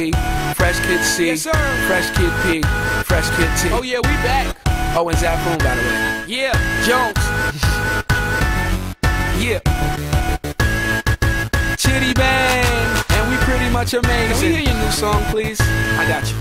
B, Fresh Kid C, Yes, sir. Fresh Kid P, Fresh Kid T. Oh yeah, we back. Oh, and Zaphoon, by the way. Yeah, Jones. Yeah. Chitty Bang, and we pretty much amazing. Can we hear your new song, please? I got you.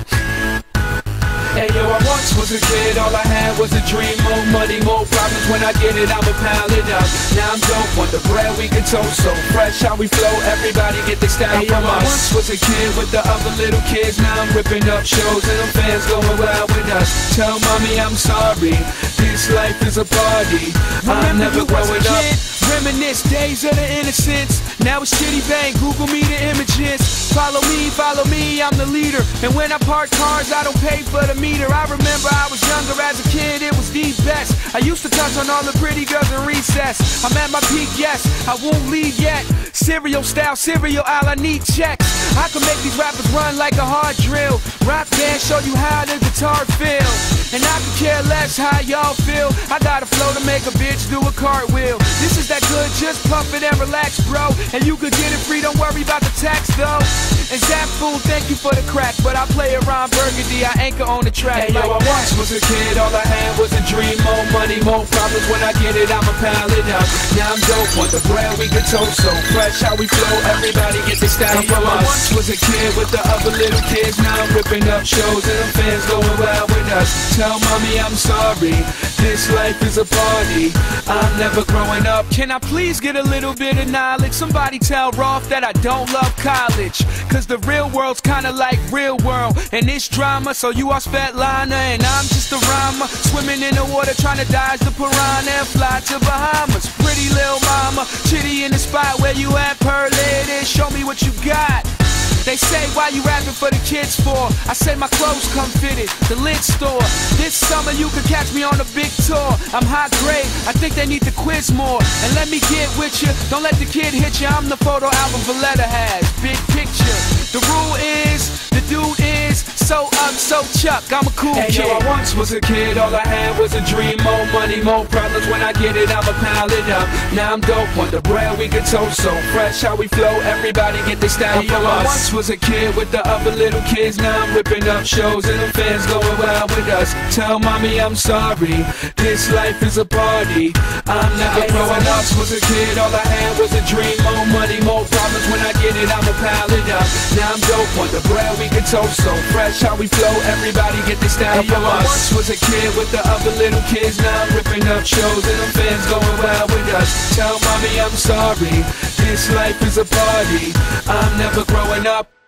Hey yo, I once was a kid, all I had was a dream. More money, more problems, when I get it, I'ma pound it up. Now I'm dope, want the bread we can toast. So fresh how we flow, everybody get their style from us. I once was a kid with the other little kids. Now I'm ripping up shows and them fans going wild with us. Tell mommy I'm sorry, this life is a party. I'm never growing up. Reminisce days of the innocence. Now it's Chitty Bang, Google me the images. Follow me, I'm the leader. And when I park cars, I don't pay for the meter. I remember I was younger as a kid, it was the best. I used to touch on all the pretty girls in recess. I'm at my peak, yes, I won't leave yet. Cereal style, cereal aisle, I need checks. I can make these rappers run like a hard drill. Rock band, show you how the guitar feel. And I can care less how y'all feel. I got a flow to make a bitch do a cartwheel. This is that good, just puff it and relax, bro. And you could get it free, don't worry about the tax, though. And Zaphoon, thank you for the crack, but I play around Burgundy, I anchor on the track. Hey yo, I once was a kid, all I had was a dream. More money, more problems, when I get it, I'ma pile it up. Now I'm dope, want the bread we can toast. So fresh how we flow, everybody get their style from us. I once was a kid with the other little kids. Now I'm ripping up shows and them fans going wild with us. Tell mommy I'm sorry, this life is a party. I'm never growing up. Can I please get a little bit of knowledge? Somebody tell Rolf that I don't love college. Cause the real world's kinda like real world. And it's drama, so you are Svetlana and I'm just a rhymer. Swimming in the water trying to dodge the piranha and fly to Bahamas. Pretty little mama, Chitty in the spot where you at, pearl lady. Show me what you got. They say, why you rapping for the kids for? I say my clothes come fitted, the lid store. This summer you can catch me on a big tour. I'm high grade, I think they need to quiz more. And let me get with you, don't let the kid hit you. I'm the photo album Valletta has, big picture. The rule is, the dude is so up, so Chuck, I'm a cool hey, kid. Yo, I once was a kid, all I had was a dream. More money, more problems, when I get it, I'ma pile it up. Now I'm dope, want the bread we can toast. So fresh how we flow, everybody get their style from us. I once was a kid with the other little kids. Now I'm ripping up shows and them fans going wild with us. Tell mommy I'm sorry, this life is a party. I'm never growing up. I was a kid, all I had was a dream. More money, more problems, when I get it, I'ma pile it up. Now I'm dope, want the bread we can toast. So fresh how we flow, everybody get their style from us. I once was a kid with the other little kids. Now I'm ripping up shows and them fans going wild with us. Tell mommy I'm sorry, this life is a party. I'm never growing up.